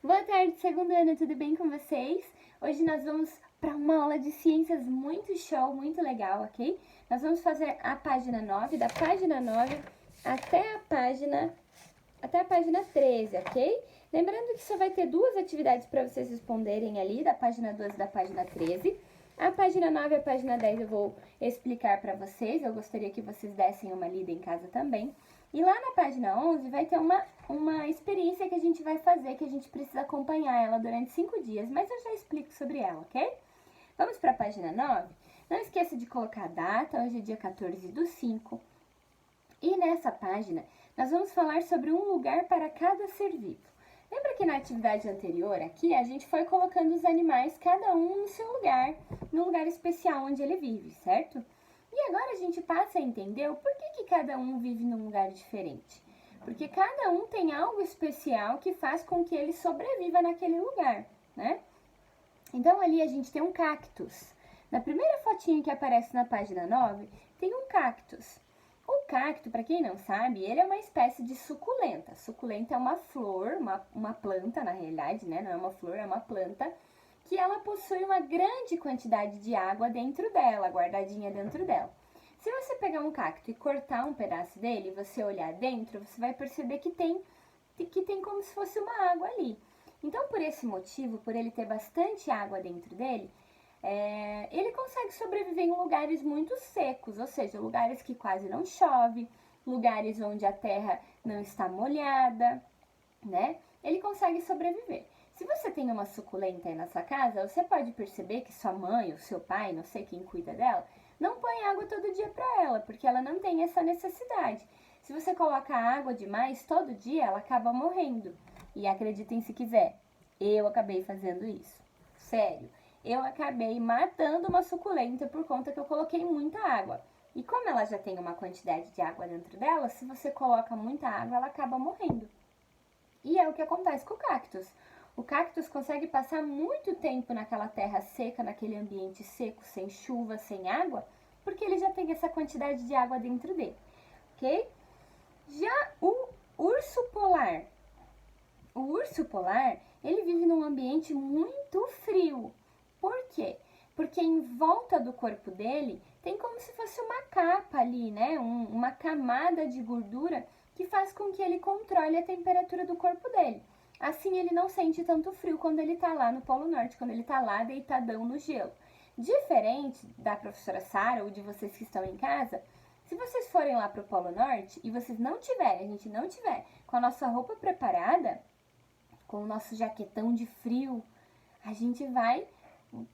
Boa tarde, segundo ano, tudo bem com vocês? Hoje nós vamos para uma aula de ciências muito show, muito legal, ok? Nós vamos fazer a página 9, da página 9 até a página 13, ok? Lembrando que só vai ter duas atividades para vocês responderem ali, da página 12 e da página 13. A página 9 e a página 10 eu vou explicar para vocês, eu gostaria que vocês dessem uma lida em casa também. E lá na página 11 vai ter uma experiência que a gente vai fazer, que a gente precisa acompanhar ela durante 5 dias, mas eu já explico sobre ela, ok? Vamos para a página 9? Não esqueça de colocar a data, hoje é dia 14/5. E nessa página, nós vamos falar sobre um lugar para cada ser vivo. Lembra que na atividade anterior aqui, a gente foi colocando os animais, cada um no seu lugar, no lugar especial onde ele vive, certo? E agora a gente passa a entender o porquê que cada um vive num lugar diferente. Porque cada um tem algo especial que faz com que ele sobreviva naquele lugar, né? Então ali a gente tem um cactus. Na primeira fotinha que aparece na página 9, tem um cactus. O cacto, para quem não sabe, ele é uma espécie de suculenta. Suculenta é uma flor, uma planta na realidade, né? Não é uma flor, é uma planta, que ela possui uma grande quantidade de água dentro dela, guardadinha dentro dela. Se você pegar um cacto e cortar um pedaço dele, e você olhar dentro, você vai perceber que tem como se fosse uma água ali. Então, por esse motivo, por ele ter bastante água dentro dele, ele consegue sobreviver em lugares muito secos, ou seja, lugares que quase não chove, lugares onde a terra não está molhada, né? Ele consegue sobreviver. Se você tem uma suculenta aí na sua casa, você pode perceber que sua mãe ou seu pai, não sei quem cuida dela, não põe água todo dia para ela, porque ela não tem essa necessidade. Se você coloca água demais todo dia, ela acaba morrendo. E acreditem se quiser, eu acabei fazendo isso. Sério, eu acabei matando uma suculenta por conta que eu coloquei muita água. E como ela já tem uma quantidade de água dentro dela, se você coloca muita água, ela acaba morrendo. E é o que acontece com o cactus. O cactus consegue passar muito tempo naquela terra seca, naquele ambiente seco, sem chuva, sem água, porque ele já tem essa quantidade de água dentro dele, ok? Já o urso polar. O urso polar, ele vive num ambiente muito frio. Por quê? Porque em volta do corpo dele tem como se fosse uma capa ali, né? Uma camada de gordura que faz com que ele controle a temperatura do corpo dele. Assim ele não sente tanto frio quando ele tá lá no Polo Norte, quando ele tá lá deitadão no gelo. Diferente da professora Sara ou de vocês que estão em casa, se vocês forem lá pro Polo Norte e vocês não tiverem, a gente não tiver com a nossa roupa preparada, com o nosso jaquetão de frio, a gente vai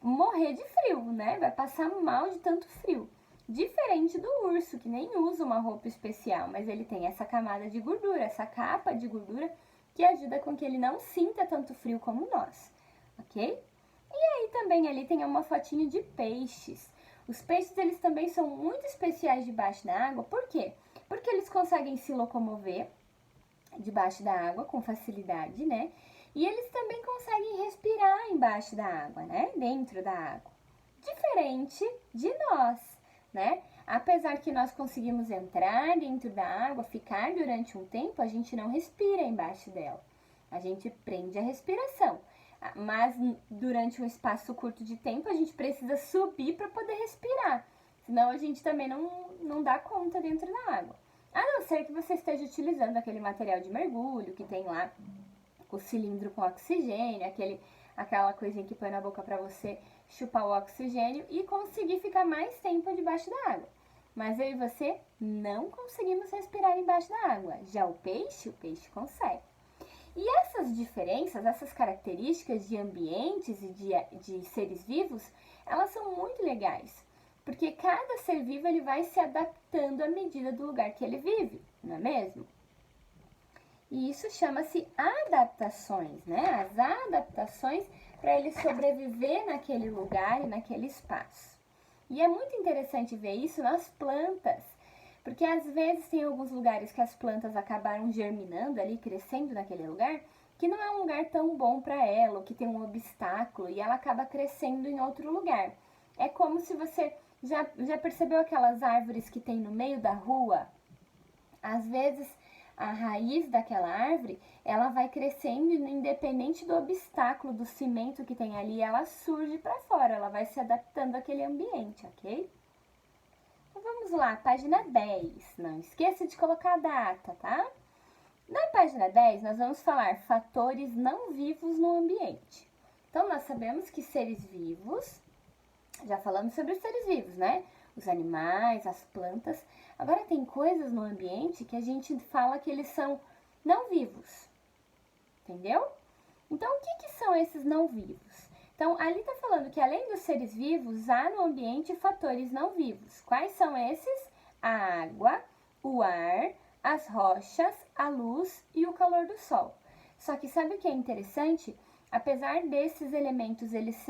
morrer de frio, né? Vai passar mal de tanto frio. Diferente do urso, que nem usa uma roupa especial, mas ele tem essa camada de gordura, essa capa de gordura que ajuda com que ele não sinta tanto frio como nós, ok? E aí também ali tem uma fotinho de peixes. Os peixes, eles também são muito especiais debaixo da água, por quê? Porque eles conseguem se locomover debaixo da água com facilidade, né? E eles também conseguem respirar embaixo da água, né? Dentro da água. Diferente de nós, né? Apesar que nós conseguimos entrar dentro da água, ficar durante um tempo, a gente não respira embaixo dela. A gente prende a respiração. Mas durante um espaço curto de tempo, a gente precisa subir para poder respirar. Senão a gente também não dá conta dentro da água. A não ser que você esteja utilizando aquele material de mergulho que tem lá o cilindro com oxigênio, aquela coisinha que põe na boca para você chupar o oxigênio e conseguir ficar mais tempo debaixo da água. Mas eu e você não conseguimos respirar embaixo da água. Já o peixe consegue. E essas diferenças, essas características de ambientes e de seres vivos, elas são muito legais. Porque cada ser vivo ele vai se adaptando à medida do lugar que ele vive, não é mesmo? E isso chama-se adaptações, né? As adaptações para ele sobreviver naquele lugar e naquele espaço. E é muito interessante ver isso nas plantas, porque às vezes tem alguns lugares que as plantas acabaram germinando ali, crescendo naquele lugar, que não é um lugar tão bom para ela, ou que tem um obstáculo e ela acaba crescendo em outro lugar. É como se você já percebeu aquelas árvores que tem no meio da rua? Às vezes a raiz daquela árvore, ela vai crescendo independente do obstáculo, do cimento que tem ali, ela surge para fora, ela vai se adaptando àquele ambiente, ok? Então vamos lá, página 10. Não esqueça de colocar a data, tá? Na página 10, nós vamos falar fatores não vivos no ambiente. Então, nós sabemos que seres vivos, já falamos sobre os seres vivos, né? Os animais, as plantas. Agora, tem coisas no ambiente que a gente fala que eles são não vivos, entendeu? Então, o que são esses não vivos? Então, ali está falando que além dos seres vivos, há no ambiente fatores não vivos. Quais são esses? A água, o ar, as rochas, a luz e o calor do sol. Só que sabe o que é interessante? Apesar desses elementos eles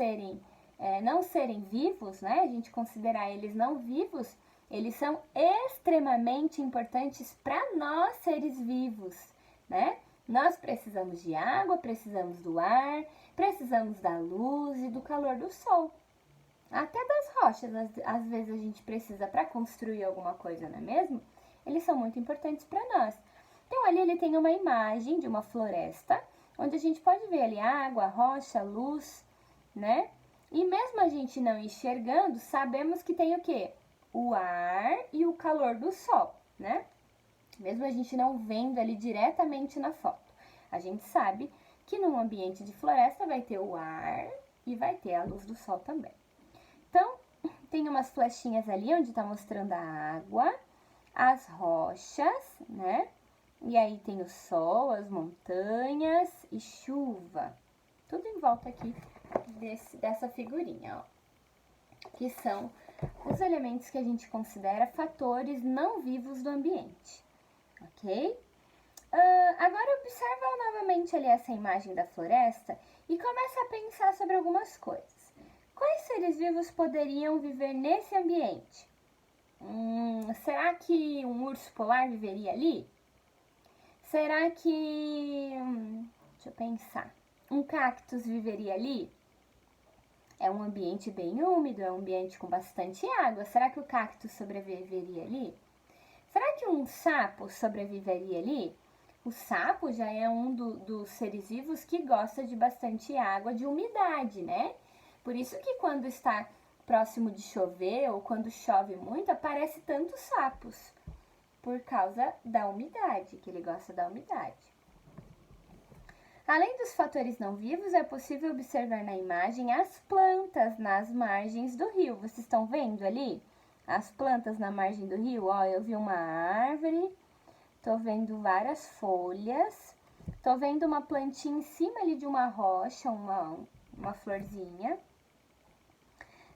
não serem vivos, né? A gente considerar eles não vivos, eles são extremamente importantes para nós seres vivos, né? Nós precisamos de água, precisamos do ar, precisamos da luz e do calor do sol. Até das rochas, às vezes a gente precisa para construir alguma coisa, não é mesmo? Eles são muito importantes para nós. Então, ali ele tem uma imagem de uma floresta, onde a gente pode ver ali água, rocha, luz, né? E mesmo a gente não enxergando, sabemos que tem o quê? O ar e o calor do sol, né? Mesmo a gente não vendo ali diretamente na foto. A gente sabe que num ambiente de floresta vai ter o ar e vai ter a luz do sol também. Então, tem umas flechinhas ali onde tá mostrando a água, as rochas, né? E aí tem o sol, as montanhas e chuva. Tudo em volta aqui dessa figurinha, ó. Que são os elementos que a gente considera fatores não vivos do ambiente, ok? Agora observa novamente ali essa imagem da floresta e começa a pensar sobre algumas coisas. Quais seres vivos poderiam viver nesse ambiente? Será que um urso polar viveria ali? Será que, deixa eu pensar, um cactus viveria ali? É um ambiente bem úmido, é um ambiente com bastante água. Será que o cactus sobreviveria ali? Será que um sapo sobreviveria ali? O sapo já é um dos seres vivos que gosta de bastante água, de umidade, né? Por isso que quando está próximo de chover ou quando chove muito, aparece tantos sapos. Por causa da umidade, que ele gosta da umidade. Além dos fatores não vivos, é possível observar na imagem as plantas nas margens do rio. Vocês estão vendo ali? As plantas na margem do rio? Ó, eu vi uma árvore, tô vendo várias folhas, tô vendo uma plantinha em cima ali de uma rocha, uma florzinha.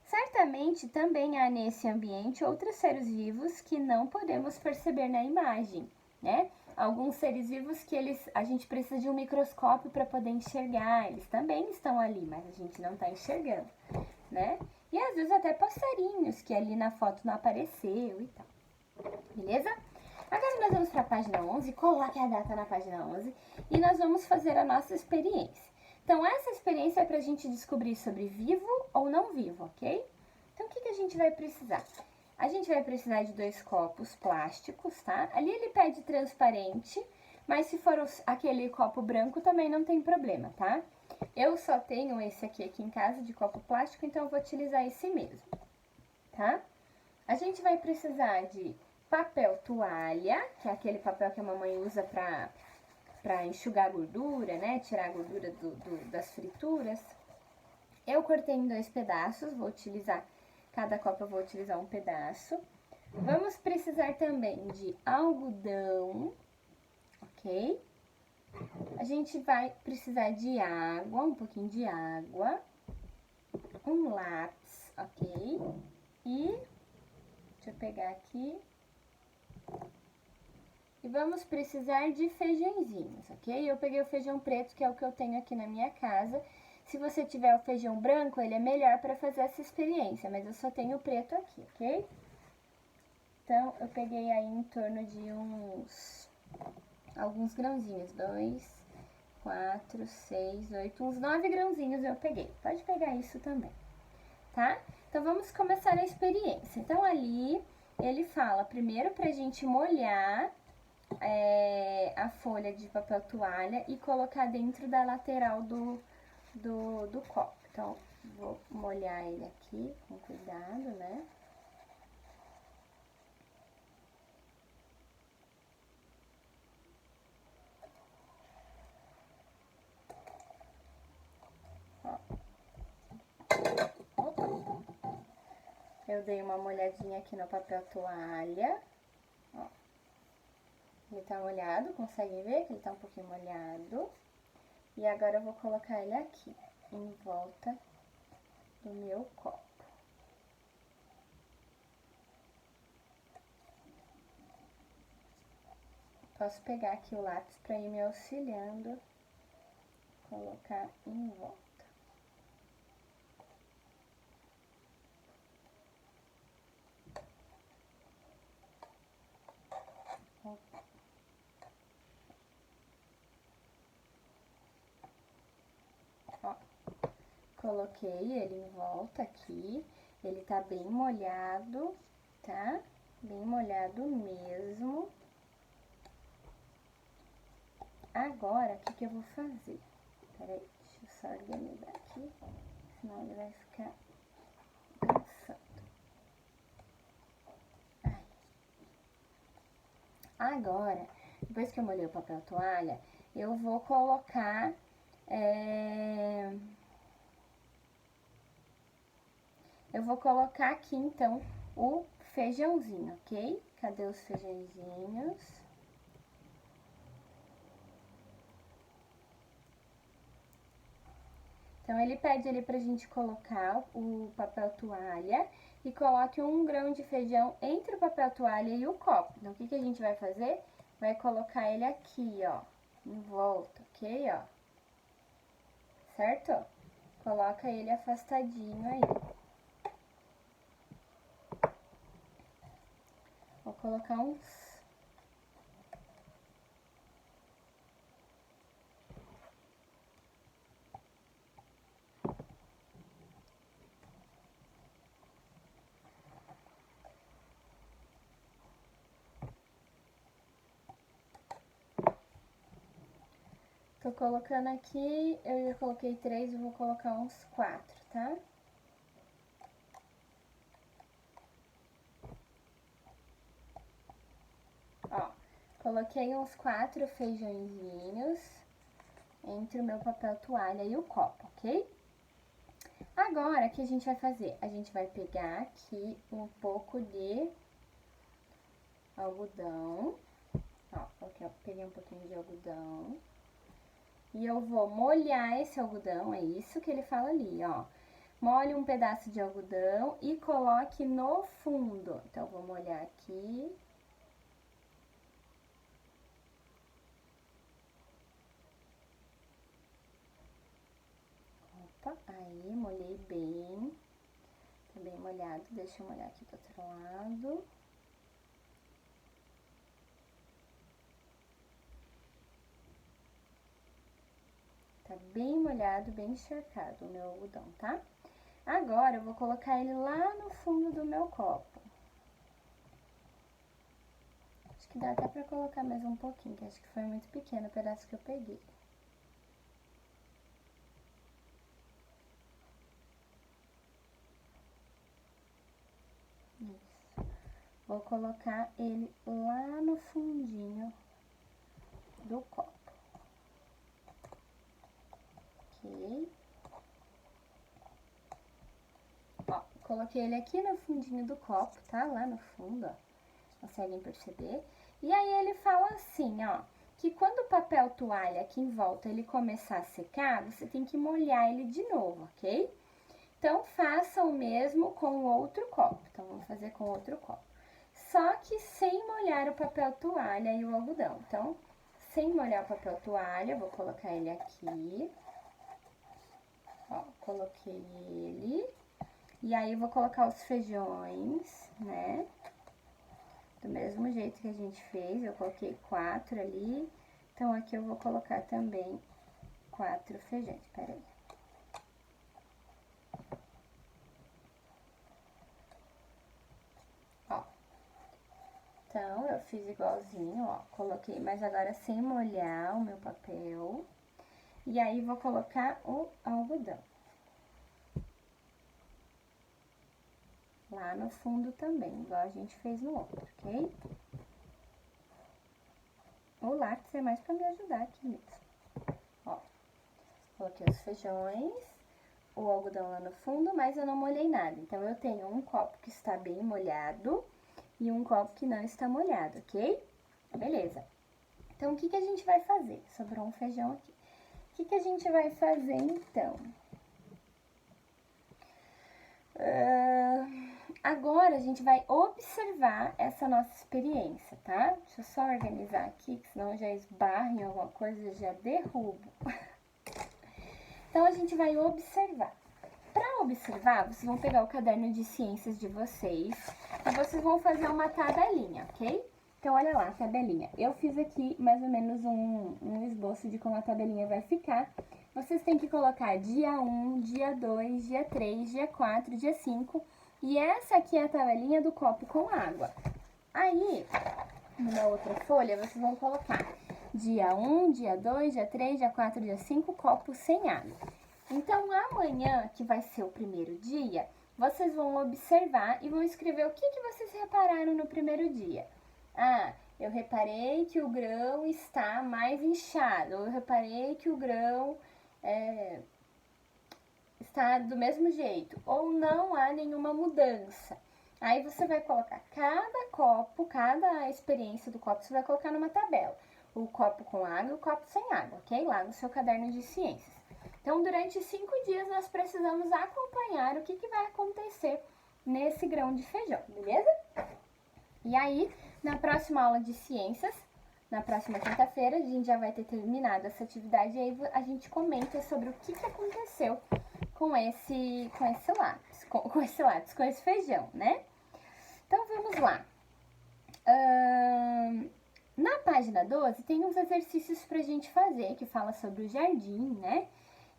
Certamente também há nesse ambiente outros seres vivos que não podemos perceber na imagem, né? Alguns seres vivos que a gente precisa de um microscópio para poder enxergar, eles também estão ali, mas a gente não está enxergando, né? E às vezes até passarinhos que ali na foto não apareceu e tal, beleza? Agora nós vamos para a página 11, coloque a data na página 11 e nós vamos fazer a nossa experiência. Então, essa experiência é para a gente descobrir sobre vivo ou não vivo, ok? Então, o que a gente vai precisar? A gente vai precisar de 2 copos plásticos, tá? Ali ele pede transparente, mas se for aquele copo branco também não tem problema, tá? Eu só tenho esse aqui em casa de copo plástico, então eu vou utilizar esse mesmo, tá? A gente vai precisar de papel toalha, que é aquele papel que a mamãe usa para enxugar a gordura, né? Tirar a gordura das frituras. Eu cortei em 2 pedaços, vou utilizar, cada copo eu vou utilizar um pedaço. Vamos precisar também de algodão, ok? A gente vai precisar de água, um pouquinho de água, um lápis, ok? E, deixa eu pegar aqui. E vamos precisar de feijõezinhos, ok? Eu peguei o feijão preto, que é o que eu tenho aqui na minha casa. Se você tiver o feijão branco, ele é melhor para fazer essa experiência, mas eu só tenho o preto aqui, ok? Então, eu peguei aí em torno de alguns grãozinhos, 2, 4, 6, 8, uns 9 grãozinhos eu peguei. Pode pegar isso também, tá? Então, vamos começar a experiência. Então, ali, ele fala primeiro pra gente molhar a folha de papel toalha e colocar dentro da lateral do copo. Então, vou molhar ele aqui com cuidado, né? Eu dei uma molhadinha aqui no papel toalha, ó. Ele tá molhado, conseguem ver que ele tá um pouquinho molhado. E agora eu vou colocar ele aqui, em volta do meu copo. Posso pegar aqui o lápis pra ir me auxiliando, colocar em volta. Ó, coloquei ele em volta aqui, ele tá bem molhado, tá? Bem molhado mesmo. Agora, o que eu vou fazer? Peraí, deixa eu só organizar aqui, senão ele vai ficar dançando. Ai. Agora, depois que eu molhei o papel toalha, eu vou colocar... Eu vou colocar aqui, então, o feijãozinho, ok? Cadê os feijãozinhos? Então, ele pede ali pra gente colocar o papel toalha e coloque 1 grão de feijão entre o papel toalha e o copo. Então, o que a gente vai fazer? Vai colocar ele aqui, ó, em volta, ok, ó? Certo? Coloca ele afastadinho aí. Vou colocar uns... Tô colocando aqui, eu já coloquei 3, eu vou colocar uns 4, tá? Ó, coloquei uns 4 feijõezinhos entre o meu papel toalha e o copo, ok? Agora, o que a gente vai fazer? A gente vai pegar aqui um pouco de algodão, ó, peguei um pouquinho de algodão. E eu vou molhar esse algodão, é isso que ele fala ali, ó. Molhe um pedaço de algodão e coloque no fundo. Então, vou molhar aqui. Opa, aí, molhei bem. Tá bem molhado, deixa eu molhar aqui do outro lado. Tá bem molhado, bem encharcado o meu algodão, tá? Agora, eu vou colocar ele lá no fundo do meu copo. Acho que dá até pra colocar mais um pouquinho, que acho que foi muito pequeno o pedaço que eu peguei. Isso. Vou colocar ele lá no fundinho do copo. Ok. Ó, coloquei ele aqui no fundinho do copo, tá? Lá no fundo, ó. Conseguem perceber? E aí ele fala assim, ó, que quando o papel toalha aqui em volta ele começar a secar, você tem que molhar ele de novo, ok? Então, faça o mesmo com o outro copo. Então, vamos fazer com outro copo. Só que sem molhar o papel toalha e o algodão. Então, sem molhar o papel toalha, vou colocar ele aqui. Ó, coloquei ele. E aí, eu vou colocar os feijões, né? Do mesmo jeito que a gente fez, eu coloquei 4 ali. Então, aqui eu vou colocar também 4 feijões. Peraí. Ó. Então, eu fiz igualzinho, ó. Coloquei, mas agora sem molhar o meu papel. E aí, vou colocar o algodão. Lá no fundo também, igual a gente fez no outro, ok? O lápis é mais pra me ajudar aqui mesmo. Ó, coloquei os feijões, o algodão lá no fundo, mas eu não molhei nada. Então, eu tenho um copo que está bem molhado e um copo que não está molhado, ok? Beleza. Então, o que a gente vai fazer? Sobrou um feijão aqui. O que a gente vai fazer, então? Agora, a gente vai observar essa nossa experiência, tá? Deixa eu só organizar aqui, que senão eu já esbarro em alguma coisa e já derrubo. Então, a gente vai observar. Para observar, vocês vão pegar o caderno de ciências de vocês e vocês vão fazer uma tabelinha, ok? Então, olha lá a tabelinha. Eu fiz aqui mais ou menos um esboço de como a tabelinha vai ficar. Vocês têm que colocar dia 1, dia 2, dia 3, dia 4, dia 5. E essa aqui é a tabelinha do copo com água. Aí, numa outra folha, vocês vão colocar dia 1, dia 2, dia 3, dia 4, dia 5, copo sem água. Então, amanhã, que vai ser o primeiro dia, vocês vão observar e vão escrever o que vocês repararam no primeiro dia. Ah, eu reparei que o grão está mais inchado, ou eu reparei que o grão está do mesmo jeito, ou não há nenhuma mudança. Aí você vai colocar cada copo, cada experiência do copo, você vai colocar numa tabela. O copo com água e o copo sem água, ok? Lá no seu caderno de ciências. Então, durante 5 dias, nós precisamos acompanhar o que vai acontecer nesse grão de feijão, beleza? E aí, na próxima aula de ciências, na próxima quinta-feira, a gente já vai ter terminado essa atividade e aí a gente comenta sobre o que aconteceu com esse lápis, com esse feijão, né? Então, vamos lá. Na página 12, tem uns exercícios pra gente fazer, que fala sobre o jardim, né?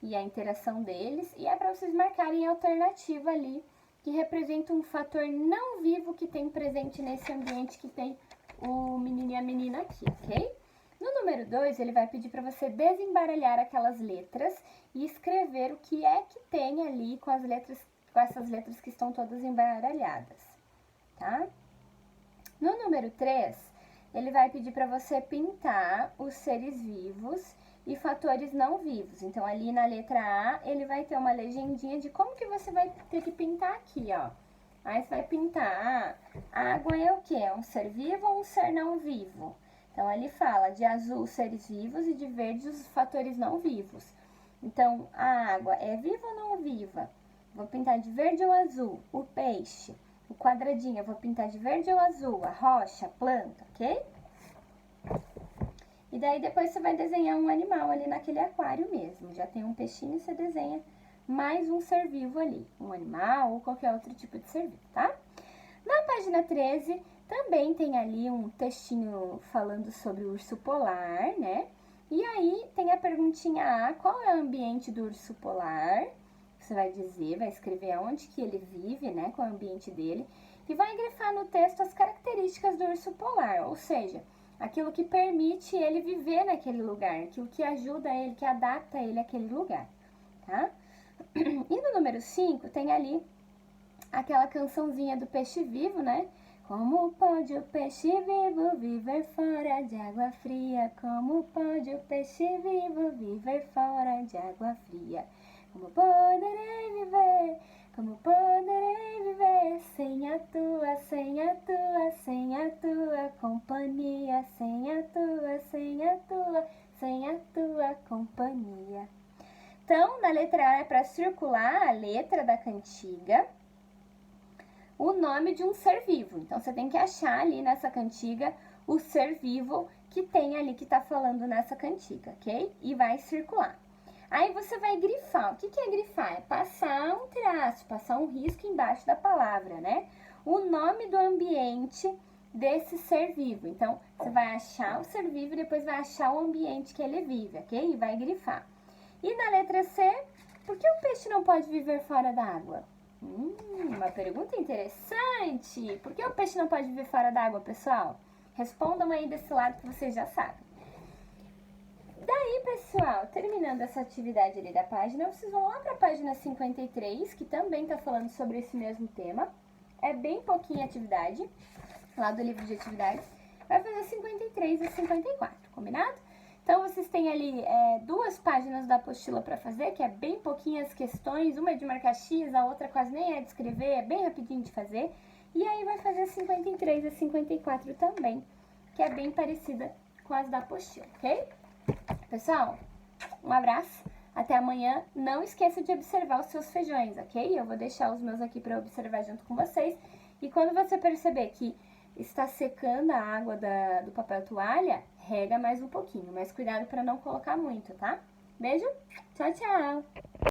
E a interação deles, e é para vocês marcarem a alternativa ali, que representa um fator não vivo que tem presente nesse ambiente que tem o menino e a menina aqui, ok? No número 2, ele vai pedir para você desembaralhar aquelas letras e escrever o que é que tem ali com essas letras que estão todas embaralhadas, tá? No número 3, ele vai pedir para você pintar os seres vivos e fatores não vivos. Então, ali na letra A, ele vai ter uma legendinha de como que você vai ter que pintar aqui, ó. Aí, você vai pintar, a água é o quê? É um ser vivo ou um ser não vivo? Então, ele fala de azul, seres vivos, e de verde, os fatores não vivos. Então, a água é viva ou não viva? Vou pintar de verde ou azul? O peixe. O quadradinho, eu vou pintar de verde ou azul? A rocha, a planta, ok? E daí, depois você vai desenhar um animal ali naquele aquário mesmo. Já tem um peixinho, você desenha mais um ser vivo ali. Um animal ou qualquer outro tipo de ser vivo, tá? Na página 13, também tem ali um textinho falando sobre o urso polar, né? E aí, tem a perguntinha A, qual é o ambiente do urso polar? Você vai dizer, vai escrever onde que ele vive, né? Qual é o ambiente dele. E vai grifar no texto as características do urso polar, ou seja, aquilo que permite ele viver naquele lugar, aquilo que ajuda ele, que adapta ele àquele lugar, tá? E no número 5 tem ali aquela cançãozinha do peixe vivo, né? Como pode o peixe vivo viver fora de água fria? Como pode o peixe vivo viver fora de água fria? Como poderei viver? Como poderei viver sem a tua, sem a tua, sem a tua companhia? Sem a tua, sem a tua, sem a tua companhia. Então, na letra A é para circular a letra da cantiga, o nome de um ser vivo. Então, você tem que achar ali nessa cantiga o ser vivo que tem ali, que tá falando nessa cantiga, ok? E vai circular. Aí, você vai grifar. O que é grifar? É passar um traço, passar um risco embaixo da palavra, né? O nome do ambiente desse ser vivo. Então, você vai achar o ser vivo e depois vai achar o ambiente que ele vive, ok? E vai grifar. E na letra C, por que o peixe não pode viver fora da água? Uma pergunta interessante. Por que o peixe não pode viver fora da água, pessoal? Respondam aí desse lado que vocês já sabem. Daí, pessoal, terminando essa atividade ali da página, vocês vão lá para a página 53, que também tá falando sobre esse mesmo tema. É bem pouquinha atividade, lá do livro de atividades. Vai fazer 53 e 54, combinado? Então, vocês têm ali 2 páginas da apostila para fazer, que é bem pouquinhas questões. Uma é de marcar X, a outra quase nem é de escrever, é bem rapidinho de fazer. E aí, vai fazer 53 e 54 também, que é bem parecida com as da apostila, ok? Pessoal, um abraço, até amanhã. Não esqueça de observar os seus feijões, ok? Eu vou deixar os meus aqui para observar junto com vocês. E quando você perceber que está secando a água do papel toalha, rega mais um pouquinho, mas cuidado para não colocar muito, tá? Beijo, tchau, tchau!